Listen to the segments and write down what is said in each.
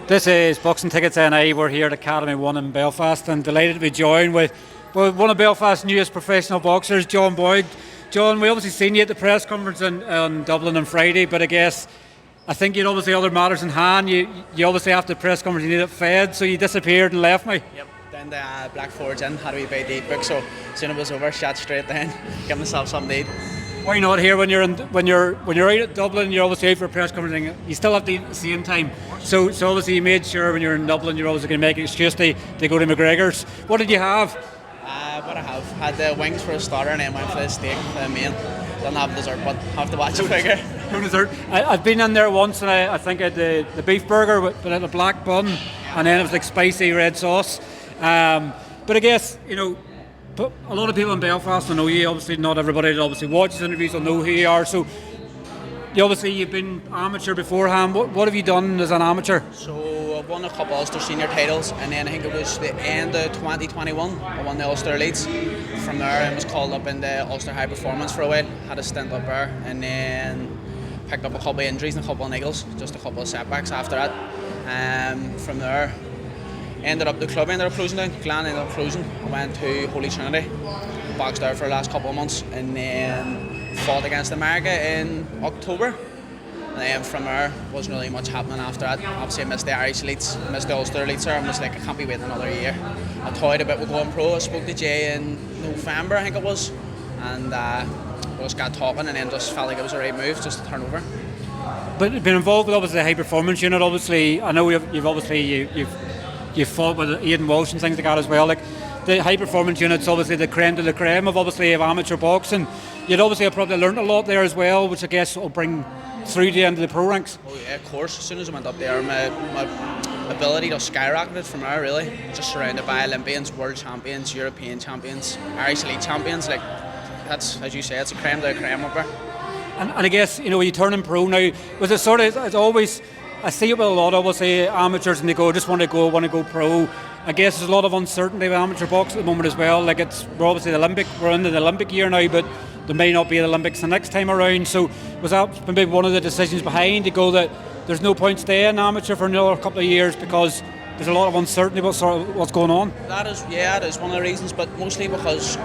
This is Boxing Tickets NI. We're here at Academy 1 in Belfast and delighted to be joined with one of Belfast's newest professional boxers, John Boyd. John, we obviously seen you at the press conference in Dublin on Friday, but I think you'd obviously other matters in hand. You obviously after the press conference you needed fed, so you disappeared and left me. Yep, down the Black Forge Inn, had a wee bite to eat book, so as soon as it was over, shot straight down, give myself something to eat. Why not here when you're out at Dublin? You're obviously out for a press conference. And you still have to eat at the same time. So obviously you made sure when you're in Dublin you're obviously going to make an excuse to go to McGregor's. What did you have? What I had the wings for a starter and then went for the steak for the main. Didn't have dessert, but have to watch the figure. No dessert. I've been in there once and I think I had the beef burger but had a black bun and then it was like spicy red sauce. But I guess but a lot of people in Belfast will know you. Obviously, not everybody that obviously watches interviews will know who you are. So, you've been amateur beforehand. What have you done as an amateur? So, I've won a couple Ulster senior titles, and then I think it was the end of 2021. I won the Ulster Elites. From there, I was called up in the Ulster High Performance for a while. Had a stint up there, and then picked up a couple of injuries and a couple of niggles, just a couple of setbacks after that. From there. The club ended up closing down, Glen ended up closing. I went to Holy Trinity, boxed there for the last couple of months, and then fought against America in October. And then from there, wasn't really much happening after that. Obviously I missed the Irish Elites, missed the Ulster Elites there. I'm just like, I can't be waiting another year. I toyed a bit with going pro. I spoke to Jay in November, I think it was, and we just got talking and then just felt like it was the right move just to turn over. But you've been involved with obviously the high performance unit. Obviously, I know you've fought with Aidan Walsh and things like that as well. Like the high performance unit's obviously the creme de la creme of amateur boxing. You'd obviously have probably learned a lot there as well, which I guess will bring through to the end of the pro ranks. Oh yeah, of course. As soon as I went up there, my ability to skyrocketed from there really. Just surrounded by Olympians, world champions, European champions, Irish elite champions. Like that's, as you say, it's a creme de la creme up there. And I guess when you turn in pro now, was it sort of it's always. I see it with a lot of obviously amateurs and they want to go pro. I guess there's a lot of uncertainty with amateur boxing at the moment as well. Like we're obviously we're into the Olympic year now, but there may not be the Olympics the next time around. So was that maybe one of the decisions behind to go that there's no point staying amateur for another couple of years because there's a lot of uncertainty about what's going on? That is one of the reasons, but mostly because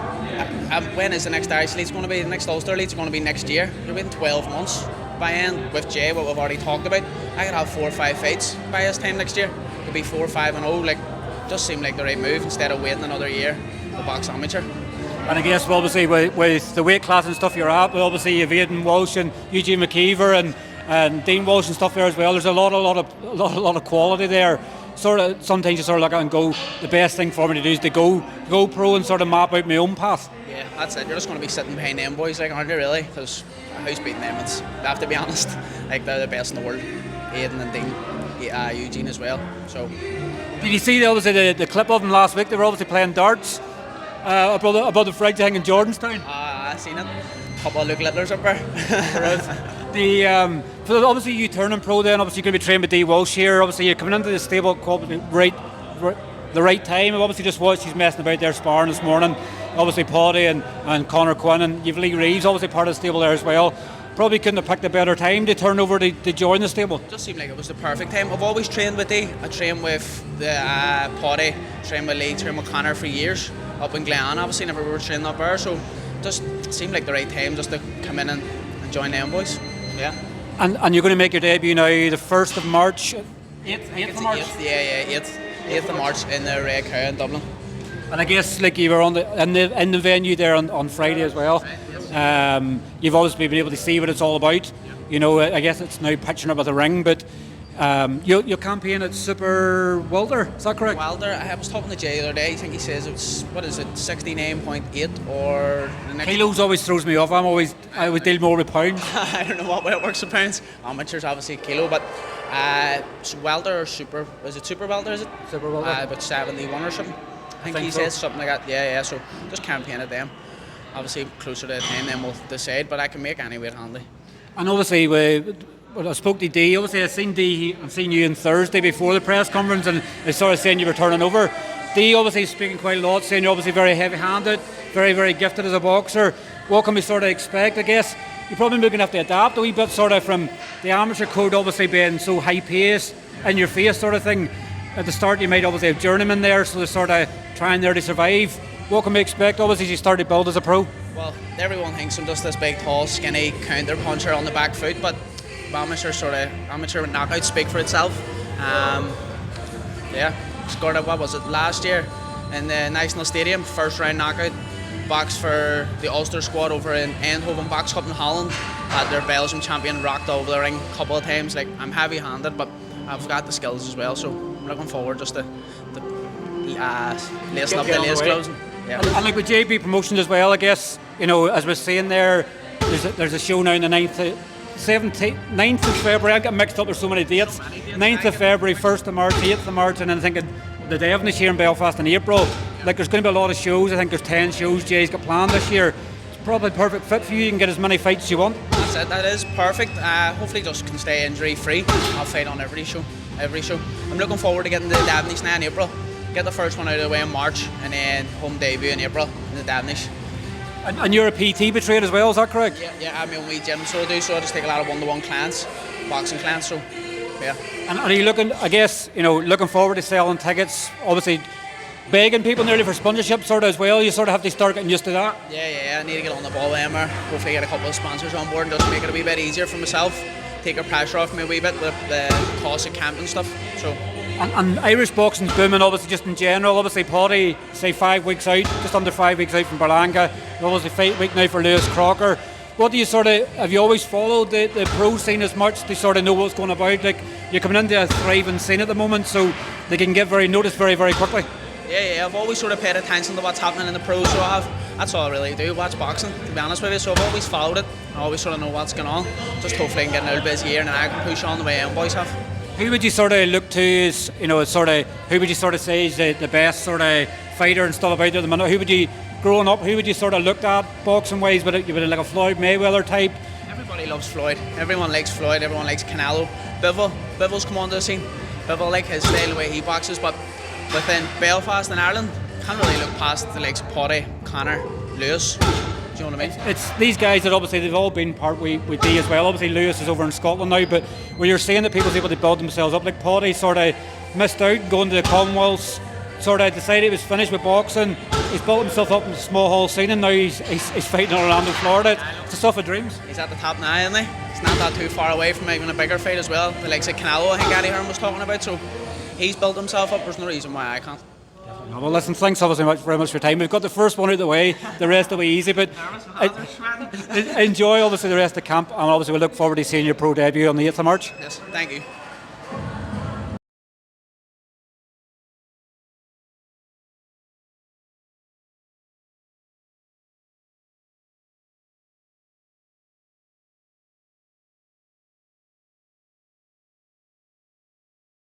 when is the next Irish Elite going to be? The next Ulster Elite is going to be next year. You're waiting 12 months. By end with Jay, what we've already talked about, I could have 4 or 5 fights by this time next year. Could be 4, 5 and 0. Like, just seemed like the right move instead of waiting another year to box amateur. And I guess obviously with the weight class and stuff you're at, but obviously you've Aidan Walsh and Eugene McKeever and Dean Walsh and stuff there as well. There's a lot of quality there. Sort of sometimes you sort of look at and go, the best thing for me to do is to go pro and sort of map out my own path. Yeah, that's it. You're just going to be sitting behind them boys, like, aren't you really? Because who's beating them? I have to be honest. Like they're the best in the world. Aidan and Dean, Eugene as well. So. Did you see the clip of them last week? They were obviously playing darts above the Frigs in Jordanstown. I seen it. A couple of Luke Littlers up there. Obviously you turning pro then, obviously you're going to be trained with D Walsh here. Obviously you're coming into the stable the right time. I've obviously just watched he's messing about there sparring this morning. Obviously Padraig and Conor, Quinn, and you've Lee Reeves obviously part of the stable there as well. Probably couldn't have picked a better time to turn over to join the stable. It just seemed like it was the perfect time. I've always trained with D. I trained with the Padraig, trained with Lee, trained with Conor for years up in Glen. Obviously never were training up there, so just seemed like the right time just to come in and join them boys. Yeah. And you're going to make your debut now the 1st of March. 8th of March? 8th of March in the Red Cow in Dublin. And I guess like you were in the venue there on Friday as well. You've obviously been able to see what it's all about. I guess it's now pitching up with a ring, but you'll campaign at Super Welter, is that correct? Welter, I was talking to Jay the other day. I think he says it's 69.8 or the next. Kilos always throws me off. I would deal more with pounds. I don't know what way it works with pounds. Amateurs obviously kilo, but Welter or Super, is it Super Welter? Is it Super Welter? About 71 or something. I think he says something like that. Yeah. So just campaign at them. Obviously closer to the time, then we'll decide. But I can make any weight handy. And obviously, I spoke to Dee. Obviously, I've seen you on Thursday before the press conference, and I started saying you were turning over. Dee obviously speaking quite a lot, saying you're obviously very heavy-handed, very, very gifted as a boxer. What can we sort of expect? I guess you're probably going to have to adapt a wee bit sort of from the amateur code obviously being so high paced, in your face sort of thing. At the start you might obviously have journeymen there, so they're sort of trying there to survive. What can we expect obviously as you start to build as a pro? Well, everyone thinks I'm just this big, tall, skinny counter puncher on the back foot, but amateur knockouts speak for itself. Scored a, what was it, last year in the National Stadium, first round knockout. Boxed for the Ulster squad over in Eindhoven Box Cup in Holland. Had their Belgium champion rocked over the ring a couple of times. Like, I'm heavy-handed, but I've got the skills as well. So I'm looking forward just to lacing up the lace gloves. And like with JB Promotions as well, I guess, you know, as we're saying there, there's a show now on the 9th of February. I get mixed up, there's so many dates. 9th of February, 1st of March, 8th of March, and then I'm thinking the Devonish here in Belfast in April. Like, there's going to be a lot of shows. I think there's 10 shows Jay's got planned this year. It's probably a perfect fit for you. You can get as many fights as you want. That's it, that is perfect. Hopefully just can stay injury free. I'll fight on every show. I'm looking forward to getting the Devonish now in April. Get the first one out of the way in March, and then home debut in April in the Devonish. And you're a PT betrayed as well, is that correct? Yeah, I'm my own wee gym, so I do. So I just take a lot of one-to-one clients, boxing clients. So, yeah. And are you looking? I guess looking forward to selling tickets. Obviously, begging people nearly for sponsorship sort of as well. You sort of have to start getting used to that. Yeah. I need to get on the ball with Emma. Hopefully, get a couple of sponsors on board and just make it a wee bit easier for myself. Take the pressure off me a wee bit with the cost of camp and stuff. So. And Irish boxing's booming, obviously, just in general. Obviously, Paddy, say 5 weeks out, just under 5 weeks out from Berlanga. Obviously, fight week now for Lewis Crocker. What do you have you always followed the pro scene as much to sort of know what's going about? Like, you're coming into a thriving scene at the moment, so they can get noticed very, very quickly. Yeah, I've always sort of paid attention to what's happening in the pros, so that's all I really do, watch boxing, to be honest with you. So I've always followed it, I always sort of know what's going on. Just hopefully I can get a little busy here and then I can push on the way young boys have. Who would you sort of look to as, who would you sort of say is the best sort of fighter and stuff about there at the minute? Growing up, who would you sort of looked at boxing wise? Would it like a Floyd Mayweather type? Everybody loves Floyd. Everyone likes Floyd. Everyone likes Canelo. Bivell's come onto the scene. Bivell, like his style, the way he boxes, but within Belfast and Ireland, can't really look past the likes of Padraig, Conor, Lewis. Do you know what I mean? It's these guys that obviously they've all been part with D as well. Obviously Lewis is over in Scotland now, but where you're saying that people's able to build themselves up, like Paddy sort of missed out going to the Commonwealths, sort of decided he was finished with boxing. He's built himself up in the small hall scene, and now he's fighting in Orlando, Florida. It's the stuff of dreams. He's at the top now, isn't he? It's not that too far away from even a bigger fight as well. The likes of Canelo, I think Eddie Hearn was talking about. So he's built himself up. There's no reason why I can't. Well, listen, thanks obviously very much for your time. We've got the first one out of the way, the rest will be easy, but enjoy obviously the rest of the camp, and obviously we look forward to seeing your pro debut on the 8th of March. Yes, thank you.